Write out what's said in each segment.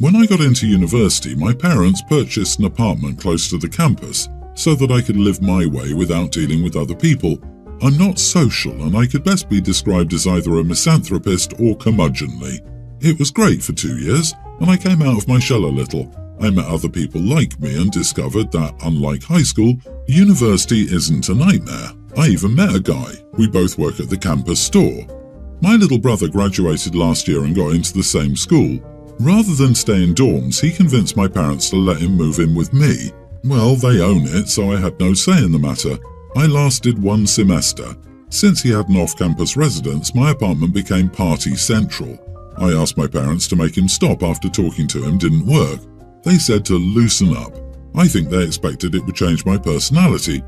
When I got into university, my parents purchased an apartment close to the campus so that I could live my way without dealing with other people. I'm not social, and I could best be described as either a misanthropist or curmudgeonly. It was great for 2 years, and I came out of my shell a little. I met other people like me and discovered that, unlike high school, university isn't a nightmare. I even met a guy. We both work at the campus store. My little brother graduated last year and got into the same school. Rather than stay in dorms, he convinced my parents to let him move in with me. Well, they own it, so I had no say in the matter. I lasted 1 semester. Since he had an off-campus residence, my apartment became party central. I asked my parents to make him stop after talking to him didn't work. They said to loosen up. I think they expected it would change my personality.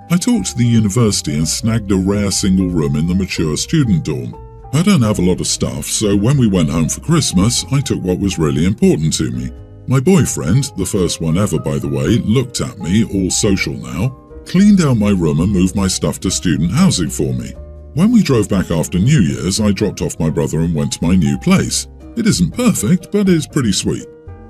I talked to the university and snagged a rare single room in the mature student dorm. I don't have a lot of stuff, so when we went home for Christmas, I took what was really important to me. My boyfriend, the first one ever by the way, looked at me, all social now, cleaned out my room and moved my stuff to student housing for me. When we drove back after New Year's, I dropped off my brother and went to my new place. It isn't perfect, but it's pretty sweet.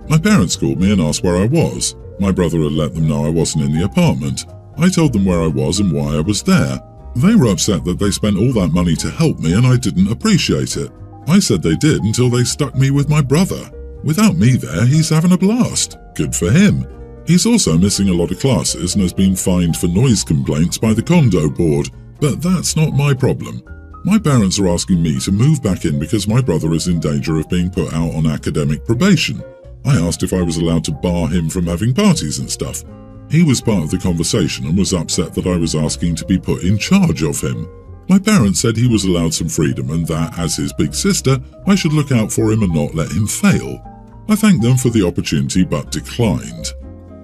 My parents called me and asked where I was. My brother had let them know I wasn't in the apartment. I told them where I was and why I was there. They were upset that they spent all that money to help me and I didn't appreciate it. I said they did until they stuck me with my brother. Without me there, he's having a blast. Good for him. He's also missing a lot of classes and has been fined for noise complaints by the condo board, but that's not my problem. My parents are asking me to move back in because my brother is in danger of being put out on academic probation. I asked if I was allowed to bar him from having parties and stuff. He was part of the conversation and was upset that I was asking to be put in charge of him. My parents said he was allowed some freedom and that, as his big sister, I should look out for him and not let him fail. I thanked them for the opportunity but declined.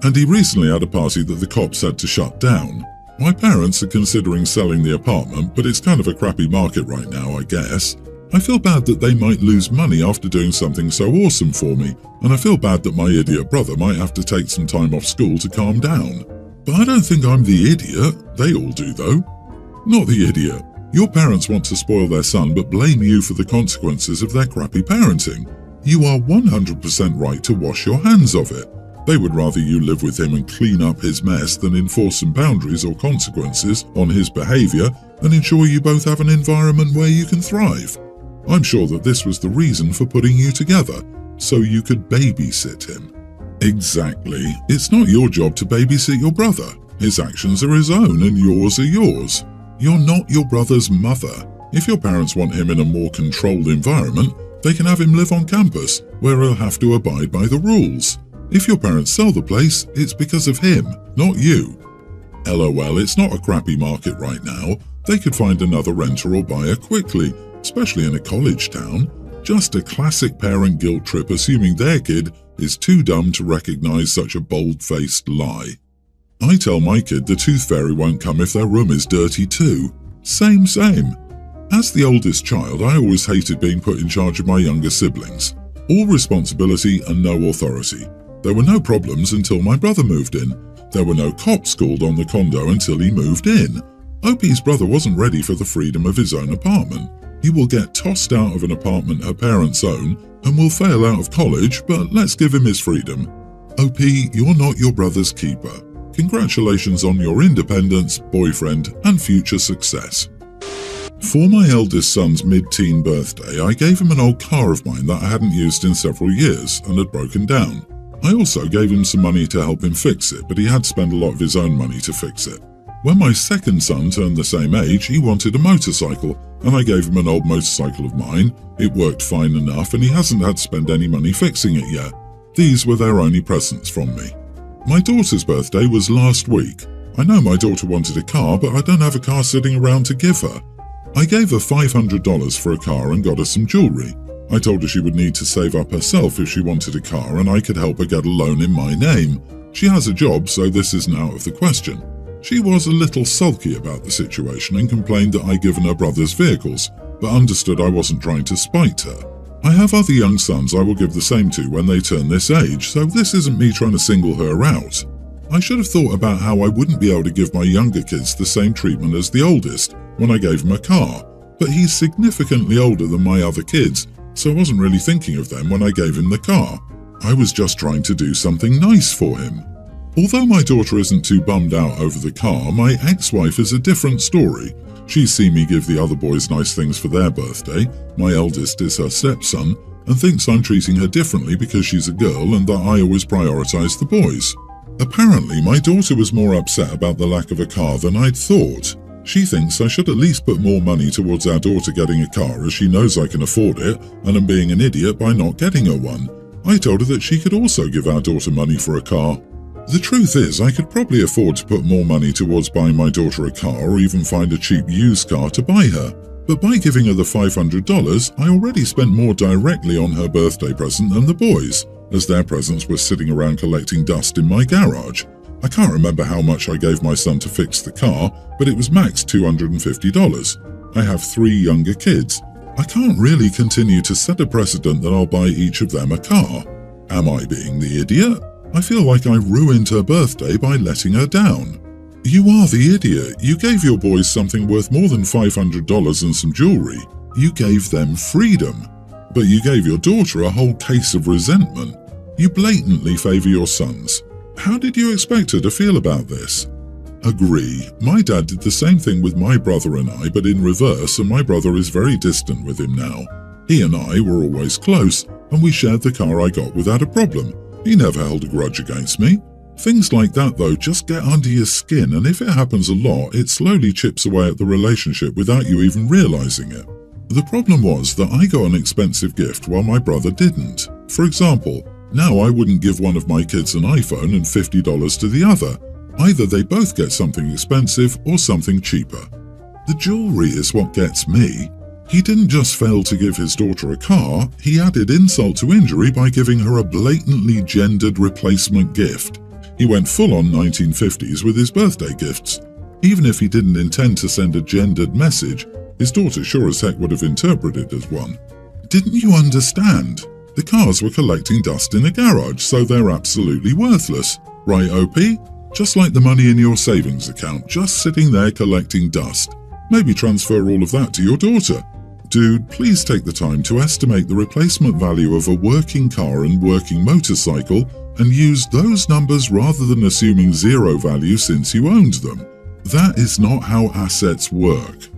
And he recently had a party that the cops had to shut down. My parents are considering selling the apartment, but it's kind of a crappy market right now, I guess. I feel bad that they might lose money after doing something so awesome for me, and I feel bad that my idiot brother might have to take some time off school to calm down. But I don't think I'm the idiot. They all do, though. Not the idiot. Your parents want to spoil their son but blame you for the consequences of their crappy parenting. You are 100% right to wash your hands of it. They would rather you live with him and clean up his mess than enforce some boundaries or consequences on his behavior and ensure you both have an environment where you can thrive. I'm sure that this was the reason for putting you together, so you could babysit him. Exactly. It's not your job to babysit your brother. His actions are his own and yours are yours. You're not your brother's mother. If your parents want him in a more controlled environment, they can have him live on campus, where he'll have to abide by the rules. If your parents sell the place, it's because of him, not you. LOL, it's not a crappy market right now. They could find another renter or buyer quickly, especially in a college town. Just a classic parent guilt trip assuming their kid is too dumb to recognize such a bold-faced lie. I tell my kid the tooth fairy won't come if their room is dirty too. Same. As the oldest child, I always hated being put in charge of my younger siblings. All responsibility and no authority. There were no problems until my brother moved in. There were no cops called on the condo until he moved in. OP's brother wasn't ready for the freedom of his own apartment. He will get tossed out of an apartment her parents own and will fail out of college, but let's give him his freedom. OP, you're not your brother's keeper. Congratulations on your independence, boyfriend, and future success. For my eldest son's mid-teen birthday, I gave him an old car of mine that I hadn't used in several years and had broken down. I also gave him some money to help him fix it, but he had spent a lot of his own money to fix it. When my second son turned the same age, he wanted a motorcycle, and I gave him an old motorcycle of mine. It worked fine enough, and he hasn't had to spend any money fixing it yet. These were their only presents from me. My daughter's birthday was last week. I know my daughter wanted a car, but I don't have a car sitting around to give her. I gave her $500 for a car and got her some jewelry. I told her she would need to save up herself if she wanted a car, and I could help her get a loan in my name. She has a job, so this isn't out of the question. She was a little sulky about the situation and complained that I'd given her brother's vehicles, but understood I wasn't trying to spite her. I have other young sons I will give the same to when they turn this age, so this isn't me trying to single her out. I should have thought about how I wouldn't be able to give my younger kids the same treatment as the oldest when I gave him a car, but he's significantly older than my other kids, so I wasn't really thinking of them when I gave him the car. I was just trying to do something nice for him. Although my daughter isn't too bummed out over the car, my ex-wife is a different story. She's seen me give the other boys nice things for their birthday. My eldest is her stepson and thinks I'm treating her differently because she's a girl and that I always prioritize the boys. Apparently, my daughter was more upset about the lack of a car than I'd thought. She thinks I should at least put more money towards our daughter getting a car as she knows I can afford it and am being an idiot by not getting her one. I told her that she could also give our daughter money for a car. The truth is, I could probably afford to put more money towards buying my daughter a car or even find a cheap used car to buy her. But by giving her the $500, I already spent more directly on her birthday present than the boys, as their presents were sitting around collecting dust in my garage. I can't remember how much I gave my son to fix the car, but it was max $250. I have 3 younger kids. I can't really continue to set a precedent that I'll buy each of them a car. Am I being the idiot? I feel like I ruined her birthday by letting her down. You are the idiot. You gave your boys something worth more than $500 and some jewelry. You gave them freedom. But you gave your daughter a whole case of resentment. You blatantly favor your sons. How did you expect her to feel about this? Agree. My dad did the same thing with my brother and I, but in reverse, and my brother is very distant with him now. He and I were always close, and we shared the car I got without a problem. He never held a grudge against me. Things like that, though, just get under your skin, and if it happens a lot, it slowly chips away at the relationship without you even realizing it. The problem was that I got an expensive gift while my brother didn't. For example, now I wouldn't give one of my kids an iPhone and $50 to the other. Either they both get something expensive or something cheaper. The jewelry is what gets me. He didn't just fail to give his daughter a car, he added insult to injury by giving her a blatantly gendered replacement gift. He went full on 1950s with his birthday gifts. Even if he didn't intend to send a gendered message, his daughter sure as heck would have interpreted it as one. Didn't you understand? The cars were collecting dust in a garage, so they're absolutely worthless. Right, OP? Just like the money in your savings account, just sitting there collecting dust. Maybe transfer all of that to your daughter. Dude, please take the time to estimate the replacement value of a working car and working motorcycle and use those numbers rather than assuming zero value since you owned them. That is not how assets work.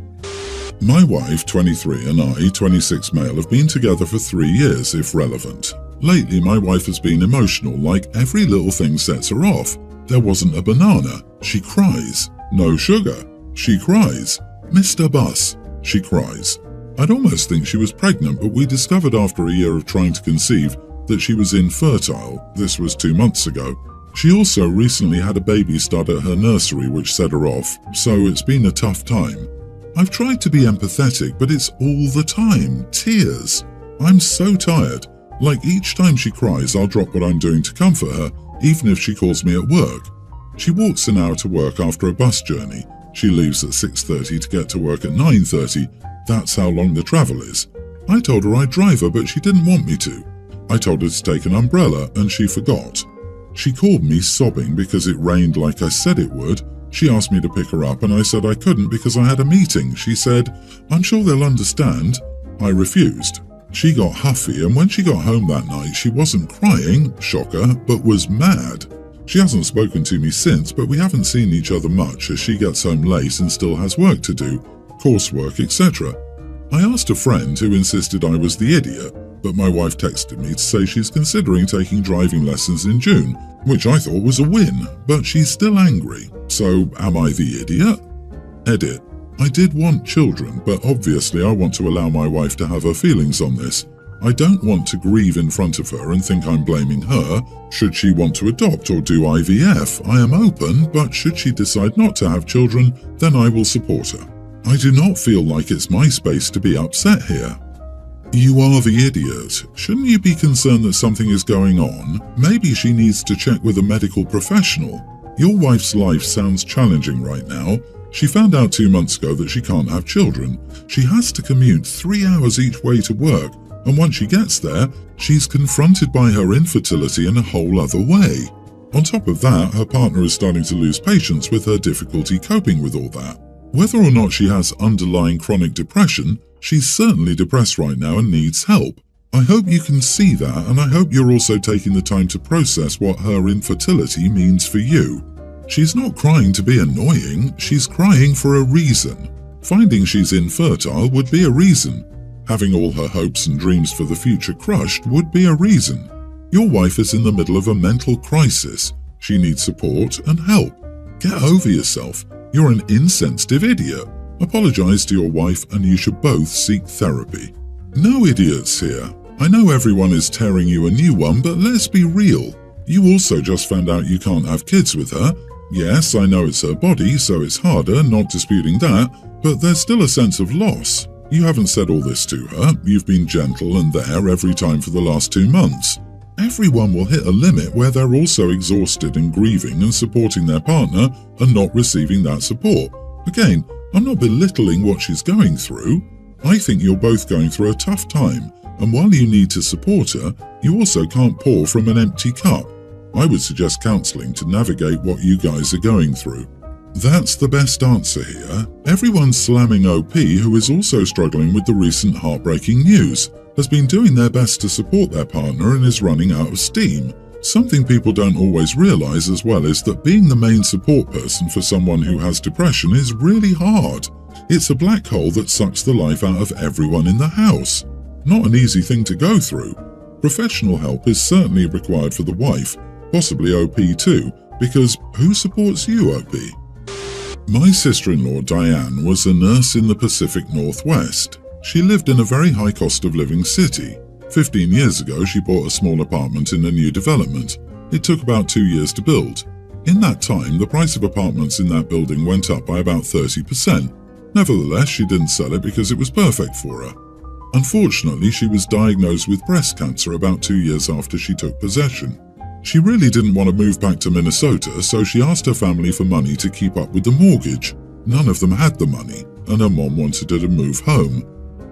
My wife, 23, and I, 26 male, have been together for 3 years, if relevant. Lately, my wife has been emotional, like every little thing sets her off. There wasn't a banana. She cries. No sugar. She cries. Mr. Bus. She cries. I'd almost think she was pregnant, but we discovered after a year of trying to conceive that she was infertile. This was 2 months ago. She also recently had a baby start at her nursery, which set her off, so it's been a tough time. I've tried to be empathetic, but it's all the time. Tears. I'm so tired. Like each time she cries, I'll drop what I'm doing to comfort her, even if she calls me at work. She walks an hour to work after a bus journey. She leaves at 6:30 to get to work at 9:30. That's how long the travel is. I told her I'd drive her, but she didn't want me to. I told her to take an umbrella, and she forgot. She called me sobbing because it rained like I said it would. She asked me to pick her up, and I said I couldn't because I had a meeting. She said, "I'm sure they'll understand." I refused. She got huffy, and when she got home that night, she wasn't crying, shocker, but was mad. She hasn't spoken to me since, but we haven't seen each other much as she gets home late and still has work to do, coursework, etc. I asked a friend who insisted I was the idiot, but my wife texted me to say she's considering taking driving lessons in June, which I thought was a win, but she's still angry. So, am I the idiot? Edit. I did want children, but obviously I want to allow my wife to have her feelings on this. I don't want to grieve in front of her and think I'm blaming her. Should she want to adopt or do IVF, I am open, but should she decide not to have children, then I will support her. I do not feel like it's my space to be upset here. You are the idiot. Shouldn't you be concerned that something is going on? Maybe she needs to check with a medical professional. Your wife's life sounds challenging right now. She found out 2 months ago that she can't have children. She has to commute 3 hours each way to work, and once she gets there, she's confronted by her infertility in a whole other way. On top of that, her partner is starting to lose patience with her difficulty coping with all that. Whether or not she has underlying chronic depression, she's certainly depressed right now and needs help. I hope you can see that, and I hope you're also taking the time to process what her infertility means for you. She's not crying to be annoying, she's crying for a reason. Finding she's infertile would be a reason. Having all her hopes and dreams for the future crushed would be a reason. Your wife is in the middle of a mental crisis. She needs support and help. Get over yourself. You're an insensitive idiot. Apologize to your wife and you should both seek therapy. No idiots here. I know everyone is tearing you a new one, but let's be real. You also just found out you can't have kids with her. Yes, I know it's her body, so it's harder, not disputing that, but there's still a sense of loss. You haven't said all this to her. You've been gentle and there every time for the last 2 months. Everyone will hit a limit where they're also exhausted and grieving and supporting their partner and not receiving that support. Again, I'm not belittling what she's going through. I think you're both going through a tough time, and while you need to support her, you also can't pour from an empty cup. I would suggest counselling to navigate what you guys are going through. That's the best answer here. Everyone's slamming OP, who is also struggling with the recent heartbreaking news, has been doing their best to support their partner and is running out of steam. Something people don't always realise as well is that being the main support person for someone who has depression is really hard. It's a black hole that sucks the life out of everyone in the house. Not an easy thing to go through. Professional help is certainly required for the wife, possibly OP too, because who supports you, OP? My sister-in-law Diane was a nurse in the Pacific Northwest. She lived in a very high cost of living city. 15 years ago, she bought a small apartment in a new development. It took about 2 years to build. In that time, the price of apartments in that building went up by about 30%. Nevertheless, she didn't sell it because it was perfect for her. Unfortunately, she was diagnosed with breast cancer about 2 years after she took possession. She really didn't want to move back to Minnesota, so she asked her family for money to keep up with the mortgage. None of them had the money, and her mom wanted her to move home.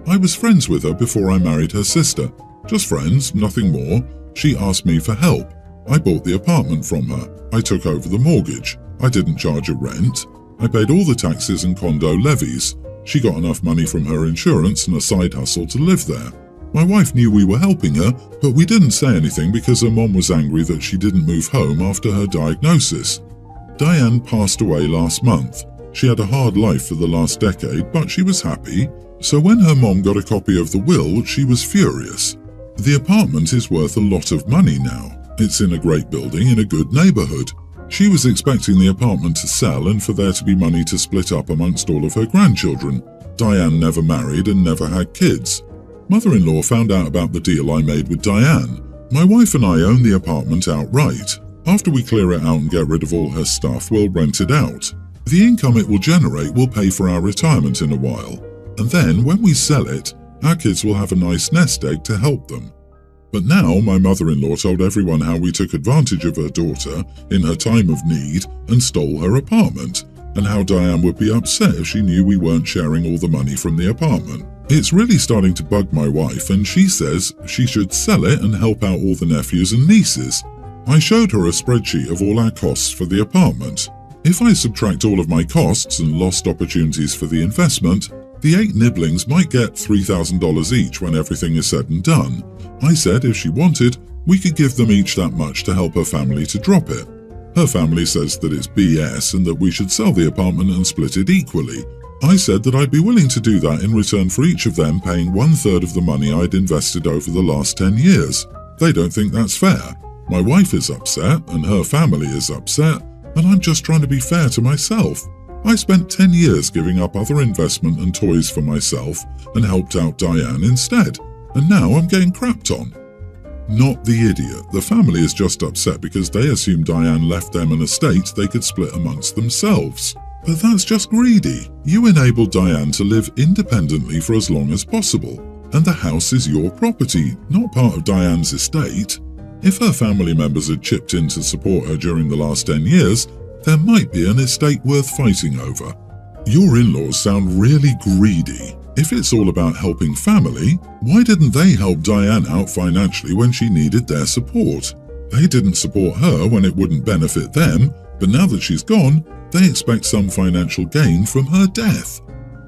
I was friends with her before I married her sister. Just friends, nothing more. She asked me for help. I bought the apartment from her. I took over the mortgage. I didn't charge a rent. I paid all the taxes and condo levies. She got enough money from her insurance and a side hustle to live there. My wife knew we were helping her, but we didn't say anything because her mom was angry that she didn't move home after her diagnosis. Diane passed away last month. She had a hard life for the last decade, but she was happy. So when her mom got a copy of the will, she was furious. The apartment is worth a lot of money now. It's in a great building in a good neighborhood. She was expecting the apartment to sell and for there to be money to split up amongst all of her grandchildren. Diane never married and never had kids. Mother-in-law found out about the deal I made with Diane. My wife and I own the apartment outright. After we clear it out and get rid of all her stuff, we'll rent it out. The income it will generate will pay for our retirement in a while. And then, when we sell it, our kids will have a nice nest egg to help them. But now, my mother-in-law told everyone how we took advantage of her daughter in her time of need and stole her apartment, and how Diane would be upset if she knew we weren't sharing all the money from the apartment. It's really starting to bug my wife, and she says she should sell it and help out all the nephews and nieces. I showed her a spreadsheet of all our costs for the apartment. If I subtract all of my costs and lost opportunities for the investment, the 8 nibblings might get $3,000 each when everything is said and done. I said if she wanted, we could give them each that much to help her family to drop it. Her family says that it's BS and that we should sell the apartment and split it equally. I said that I'd be willing to do that in return for each of them paying 1/3 of the money I'd invested over the last 10 years. They don't think that's fair. My wife is upset and her family is upset, and I'm just trying to be fair to myself. I spent 10 years giving up other investment and toys for myself and helped out Diane instead, and now I'm getting crapped on. Not the idiot. The family is just upset because they assume Diane left them an estate they could split amongst themselves. But that's just greedy. You enabled Diane to live independently for as long as possible, and the house is your property, not part of Diane's estate. If her family members had chipped in to support her during the last 10 years, there might be an estate worth fighting over. Your in-laws sound really greedy. If it's all about helping family, why didn't they help Diane out financially when she needed their support? They didn't support her when it wouldn't benefit them, but now that she's gone, they expect some financial gain from her death.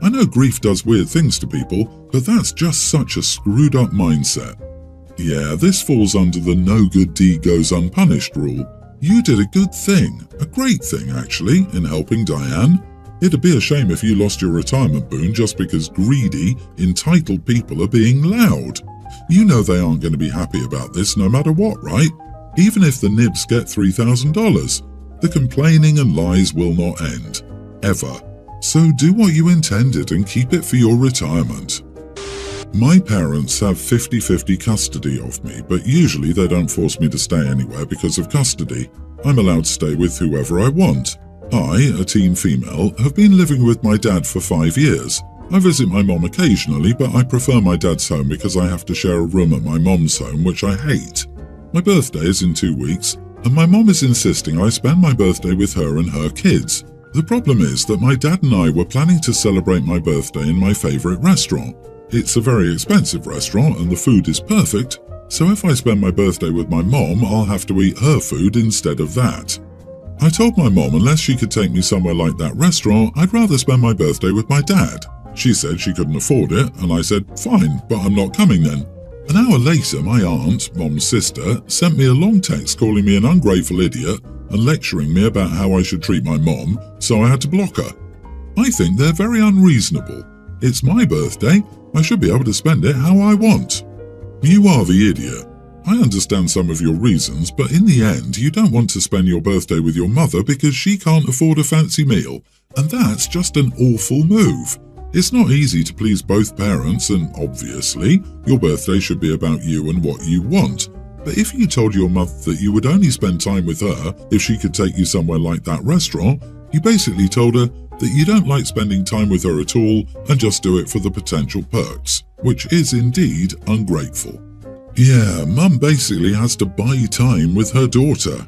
I know grief does weird things to people, but that's just such a screwed up mindset. Yeah, this falls under the no good deed goes unpunished rule. You did a good thing, a great thing actually, in helping Diane. It'd be a shame if you lost your retirement boon just because greedy, entitled people are being loud. You know they aren't going to be happy about this no matter what, right? Even if the nibs get $3,000, the complaining and lies will not end. Ever. So do what you intended and keep it for your retirement. My parents have 50-50 custody of me, but usually they don't force me to stay anywhere because of custody. I'm allowed to stay with whoever I want. I, a teen female, have been living with my dad for 5 years. I visit my mom occasionally, but I prefer my dad's home because I have to share a room at my mom's home, which I hate. My birthday is in 2 weeks, and my mom is insisting I spend my birthday with her and her kids. The problem is that my dad and I were planning to celebrate my birthday in my favorite restaurant. It's a very expensive restaurant and the food is perfect, so if I spend my birthday with my mom, I'll have to eat her food instead of that. I told my mom unless she could take me somewhere like that restaurant, I'd rather spend my birthday with my dad. She said she couldn't afford it, and I said, fine, but I'm not coming then. An hour later, my aunt, mom's sister, sent me a long text calling me an ungrateful idiot and lecturing me about how I should treat my mom, so I had to block her. I think they're very unreasonable. It's my birthday. I should be able to spend it how I want. You are the idiot. I understand some of your reasons, but in the end, you don't want to spend your birthday with your mother because she can't afford a fancy meal, and that's just an awful move. It's not easy to please both parents, and obviously, your birthday should be about you and what you want. But if you told your mother that you would only spend time with her if she could take you somewhere like that restaurant, you basically told her that you don't like spending time with her at all and just do it for the potential perks, which is indeed ungrateful. Yeah, Mum basically has to buy time with her daughter.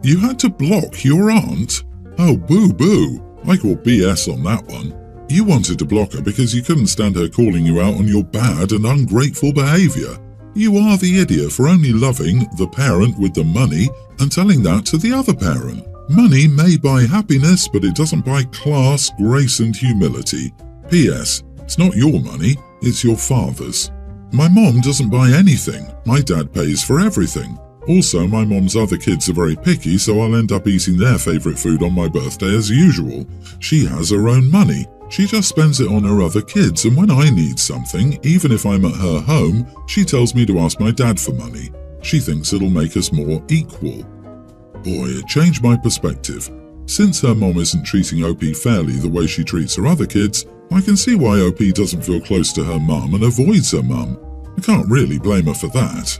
You had to block your aunt? Oh, boo-boo. I call BS on that one. You wanted to block her because you couldn't stand her calling you out on your bad and ungrateful behaviour. You are the idiot for only loving the parent with the money and telling that to the other parent. Money may buy happiness, but it doesn't buy class, grace and humility. P.S. It's not your money, it's your father's. My mom doesn't buy anything. My dad pays for everything. Also, my mom's other kids are very picky, so I'll end up eating their favourite food on my birthday as usual. She has her own money. She just spends it on her other kids, and when I need something, even if I'm at her home, she tells me to ask my dad for money. She thinks it'll make us more equal. Boy, it changed my perspective. Since her mom isn't treating OP fairly the way she treats her other kids, I can see why OP doesn't feel close to her mum and avoids her mum. I can't really blame her for that.